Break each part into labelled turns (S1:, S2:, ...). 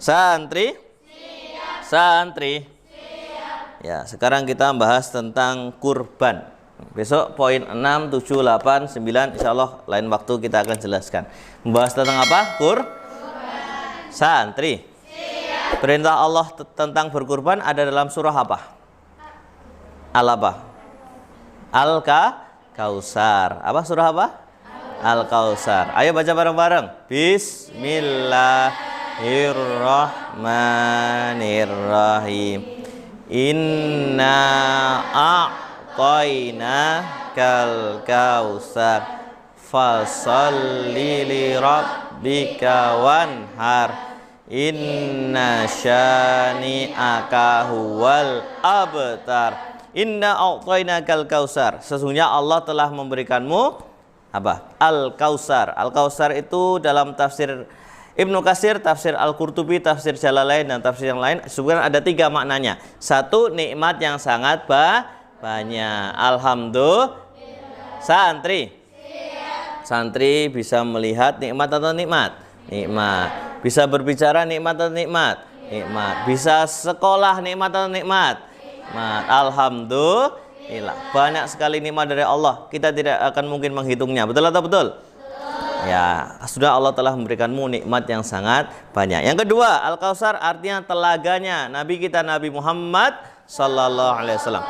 S1: Santri? Santri? Ya, sekarang kita bahas tentang kurban. Besok poin 6, 7, 8, 9 insya Allah lain waktu kita akan jelaskan. Membahas tentang apa? Kurban. Santri. Perintah Allah tentang berkurban ada dalam surah apa? Al-apa? Al-Kausar. Apa surah apa? Al-Kausar. Ayo baca bareng-bareng. Bismillahirrahmanirrahim. Inna a'tayna kal kausar fasalli li rabbika wanhar inna syani'aka huwal abtar. Inna a'tayna kal kausar. Sesungguhnya Allah telah memberikanmu apa? Al-Kausar. Al-Kausar itu dalam tafsir Ibnu Katsir, tafsir Al-Qurtubi, tafsir Jalalain, dan tafsir yang lain sebenarnya ada 3 maknanya. 1, nikmat yang sangat banyak. Alhamdulillah. Santri. Santri bisa melihat nikmat atau nikmat? Nikmat. Bisa berbicara nikmat atau nikmat? Nikmat. Bisa sekolah nikmat atau nikmat? Nikmat. Alhamdulillah. Banyak sekali nikmat dari Allah. Kita tidak akan mungkin menghitungnya. Betul atau betul? Ya, sudah Allah telah memberikanmu nikmat yang sangat banyak. Yang kedua, Al-Kausar artinya telaganya Nabi kita Nabi Muhammad sallallahu alaihi wasallam.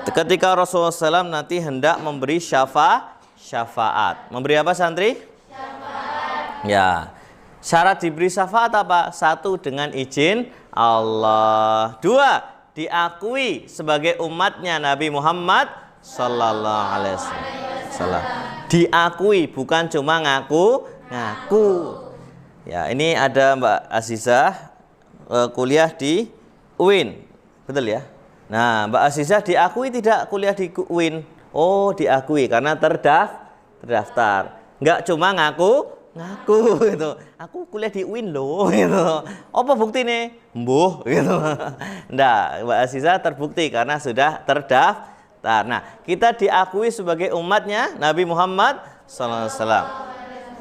S1: Ketika Rasulullah SAW nanti hendak memberi syafaat. Memberi apa santri? Syafaat. Ya. Syarat diberi syafaat apa? 1, dengan izin Allah. 2, diakui sebagai umatnya Nabi Muhammad sallallahu alaihi wasallam. Diakui, bukan cuma ngaku. Ya, ini ada Mbak Azizah kuliah di UIN, betul ya? Nah, Mbak Azizah diakui tidak kuliah di UIN? Oh, diakui karena terdaftar. Enggak cuma ngaku gitu. Aku kuliah di UIN loh gitu. Apa bukti nih? Mbuh gitu. Enggak, Mbak Azizah terbukti karena sudah terdaftar. Nah, kita diakui sebagai umatnya Nabi Muhammad SAW.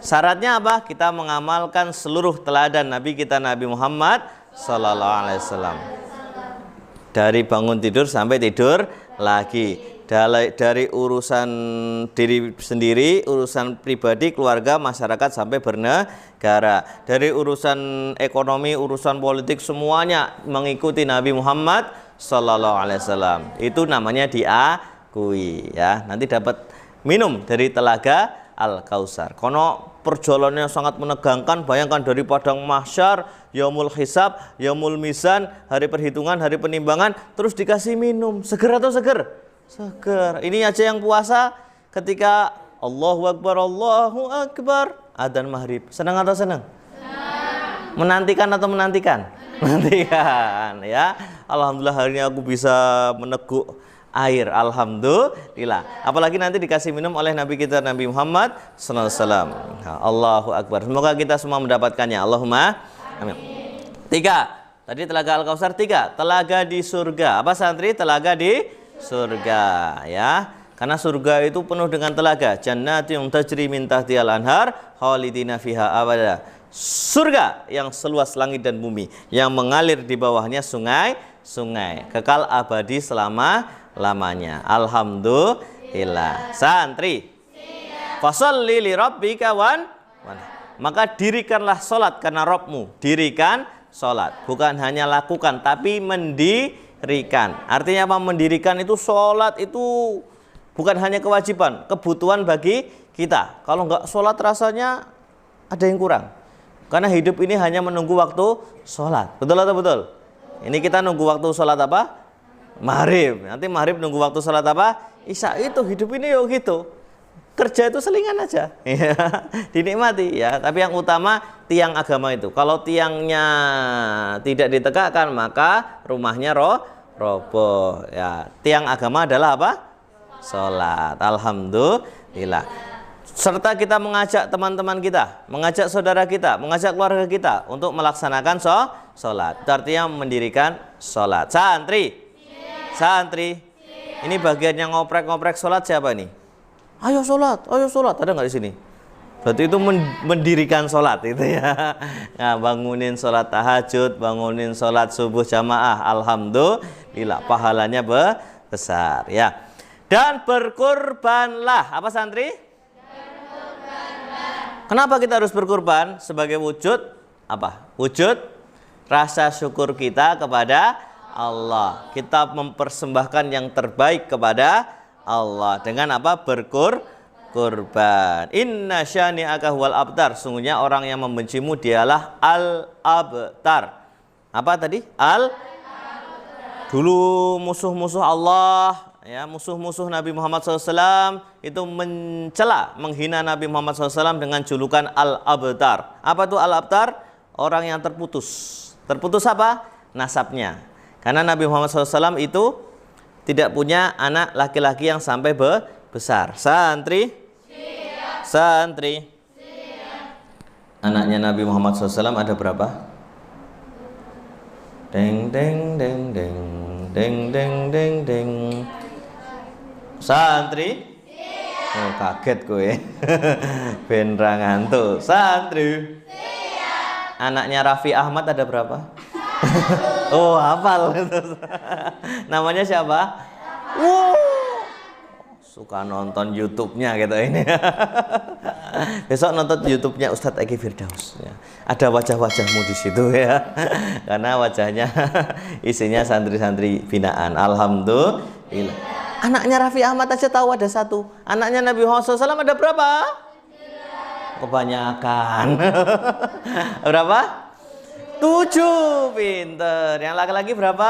S1: Syaratnya apa? Kita mengamalkan seluruh teladan Nabi kita Nabi Muhammad SAW. Dari bangun tidur sampai tidur lagi. Dari urusan diri sendiri, urusan pribadi, keluarga, masyarakat, sampai bernegara. Dari urusan ekonomi, urusan politik, semuanya mengikuti Nabi Muhammad sallallahu alaihi wasallam. Itu namanya diakui ya. Nanti dapat minum dari telaga Al-Kausar. Kono perjalanannya sangat menegangkan. Bayangkan dari padang mahsyar, yaumul hisab, yaumul mizan, hari perhitungan, hari penimbangan, terus dikasih minum. Seger atau seger? Seger. Ini aja yang puasa ketika Allahu Akbar, adzan maghrib. Senang atau senang? Menantikan atau menantikan? Menantikan ya. Alhamdulillah hari ini aku bisa meneguk air. Alhamdulillah. Apalagi nanti dikasih minum oleh Nabi kita Nabi Muhammad sallallahu alaihi wasallam. Allahu Akbar. Semoga kita semua mendapatkannya. Allahumma amin. 3. Tadi telaga Al-Kausar 3. Telaga di surga. Apa santri? Telaga di surga ya. Karena surga itu penuh dengan telaga. Jannatin tajri min tahtihal anhar khalidina fiha abada. Surga yang seluas langit dan bumi, yang mengalir di bawahnya sungai kekal abadi selama-lamanya. Alhamdulillah. Santri. Fasholli li rabbika maka dirikanlah sholat karena Rabbmu. Dirikan sholat, bukan hanya lakukan tapi mendirikan. Artinya apa? Mendirikan itu sholat itu bukan hanya kewajiban, kebutuhan bagi kita. Kalau enggak sholat rasanya ada yang kurang. Karena hidup ini hanya menunggu waktu sholat. Betul atau betul? Ini kita nunggu waktu sholat apa? Maghrib. Nanti maghrib nunggu waktu sholat apa? Isya. Itu hidup ini yuk gitu. Kerja itu selingan aja. Dinikmati ya. Tapi yang utama tiang agama itu. Kalau tiangnya tidak ditegakkan maka rumahnya roboh. Ya. Tiang agama adalah apa? Sholat. Alhamdulillah. Serta kita mengajak teman-teman kita, mengajak saudara kita, mengajak keluarga kita untuk melaksanakan sholat. Itu artinya mendirikan sholat. Santri, santri, ini bagian yang ngoprek-ngoprek sholat siapa ini? Ayo sholat, ada nggak di sini? Berarti itu mendirikan sholat itu ya. Nah, bangunin sholat tahajud, bangunin sholat subuh jamaah, alhamdulillah pahalanya besar ya. Dan berkurbanlah, apa santri? Berkurbanlah. Kenapa kita harus berkurban? Sebagai wujud apa? Wujud rasa syukur kita kepada Allah. Kita mempersembahkan yang terbaik kepada Allah dengan apa? Berkurban. Inna syani'aka huwal abtar. Sungguhnya orang yang membencimu dialah al-abtar. Apa tadi? Dulu musuh-musuh Allah, ya, musuh-musuh Nabi Muhammad SAW itu mencela, menghina Nabi Muhammad SAW dengan julukan al-abtar. Apa itu al-abtar? Orang yang terputus. Terputus apa? Nasabnya. Karena Nabi Muhammad SAW itu tidak punya anak laki-laki yang sampai besar. Santri? Santri. Anaknya Nabi Muhammad SAW ada berapa? Deng deng deng deng deng deng deng deng. Santri? Oh, kaget kowe. Ben ra ngantuk. Santri? Anaknya Raffi Ahmad ada berapa? Oh, hafal. Namanya siapa? Wow. Suka nonton YouTube-nya gitu ini. Besok nonton YouTube-nya Ustadz Eki Firdaus ya. Ada wajah-wajahmu di situ ya. Karena wajahnya isinya santri-santri binaan. Alhamdulillah. Anaknya Raffi Ahmad aja tahu ada satu. Anaknya Nabi Muhammad SAW ada berapa? Kebanyakan. Berapa? 7. Pinter. Yang laki-laki berapa?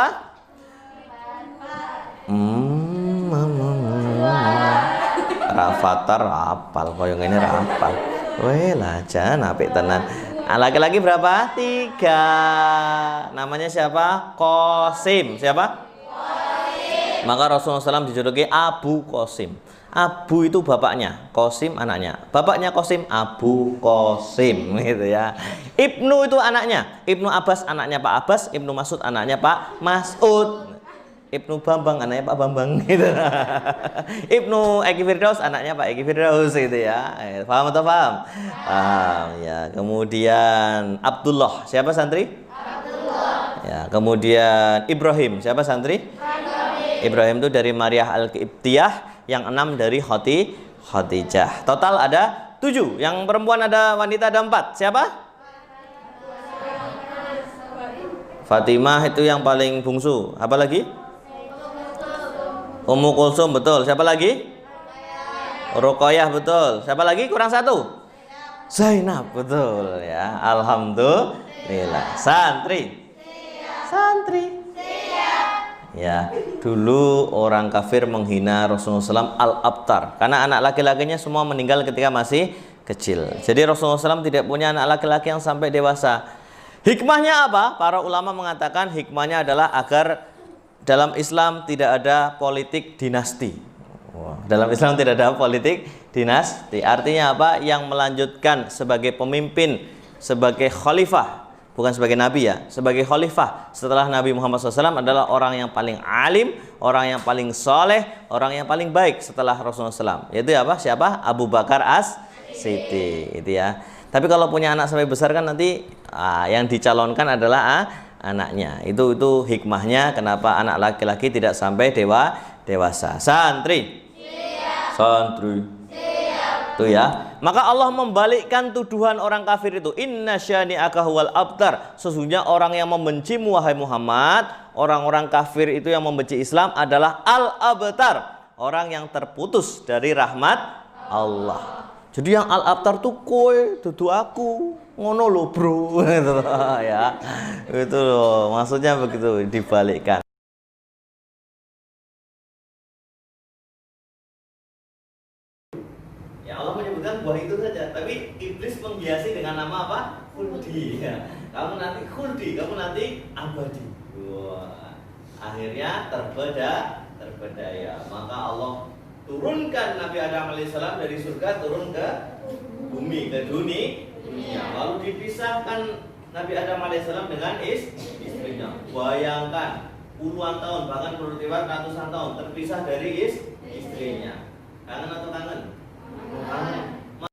S1: Rafathar apal, koyo ngene ra apal. Weh lah jan apik tenan. Laki-laki berapa? 3. Namanya siapa? Qasim. Siapa? Qasim. Maka Rasulullah SAW dijuluki Abu Qasim. Abu itu bapaknya, Qasim anaknya. Bapaknya Qasim, Abu Qasim gitu ya. Ibnu itu anaknya. Ibnu Abbas anaknya Pak Abbas, Ibnu Mas'ud anaknya Pak Mas'ud. Ibnu Bambang anaknya Pak Bambang gitu. Ibnu Eki Firdaus anaknya Pak Eki Firdaus gitu ya. Paham atau paham? Paham ya. Kemudian Abdullah, siapa santri? Abdullah. Ya, kemudian Ibrahim, siapa santri? Ibrahim itu dari Maryah Al-Qibtiyah, yang 6 dari Khadijah. Total ada 7. Yang perempuan ada, wanita ada 4. Siapa? Fatimah itu yang paling bungsu. Apa lagi? Ummu Kulsum betul. Siapa lagi? Ruqayyah betul. Siapa lagi? Kurang 1. Zainab betul ya. Alhamdulillah. Santri. Santri. Ya, dulu orang kafir menghina Rasulullah SAW al-abtar karena anak laki-lakinya semua meninggal ketika masih kecil. Jadi Rasulullah SAW tidak punya anak laki-laki yang sampai dewasa. Hikmahnya apa? Para ulama mengatakan hikmahnya adalah agar dalam Islam tidak ada politik dinasti. Dalam Islam tidak ada politik dinasti. Artinya apa? Yang melanjutkan sebagai pemimpin, sebagai khalifah, bukan sebagai nabi ya, sebagai khalifah setelah Nabi Muhammad SAW adalah orang yang paling alim, orang yang paling soleh, orang yang paling baik setelah Rasulullah SAW. Yaitu apa? Siapa? Abu Bakar As-Siddiq itu ya. Tapi kalau punya anak sampai besar kan nanti yang dicalonkan adalah anaknya. Itu hikmahnya kenapa anak laki-laki tidak sampai dewasa. Santri. Siap. Santri. Siap. Itu ya. Maka Allah membalikkan tuduhan orang kafir itu. Inna syani'aka huwal abtar. Sesungguhnya orang yang membencimu wahai Muhammad, orang-orang kafir itu yang membenci Islam adalah al-abtar, orang yang terputus dari rahmat Allah. Jadi yang al-abtar tuh kowe, dudu aku. Ngono lo bro. Gitu ya. Itu loh, maksudnya begitu dibalikkan. Ya Allah menyebutkan buah itu saja, tapi iblis menghiasi dengan nama apa? Khuldi ya. Kamu nanti khuldi, kamu nanti abadi. Wah. Akhirnya terbedaya. Maka Allah turunkan Nabi Adam alaihissalam dari surga turun ke bumi, ke dunia. Lalu dipisahkan Nabi Adam alaihissalam dengan istrinya. Bayangkan puluhan tahun, bahkan menurut riwayat ratusan tahun terpisah dari istrinya. Kangen atau kangen? Kangen.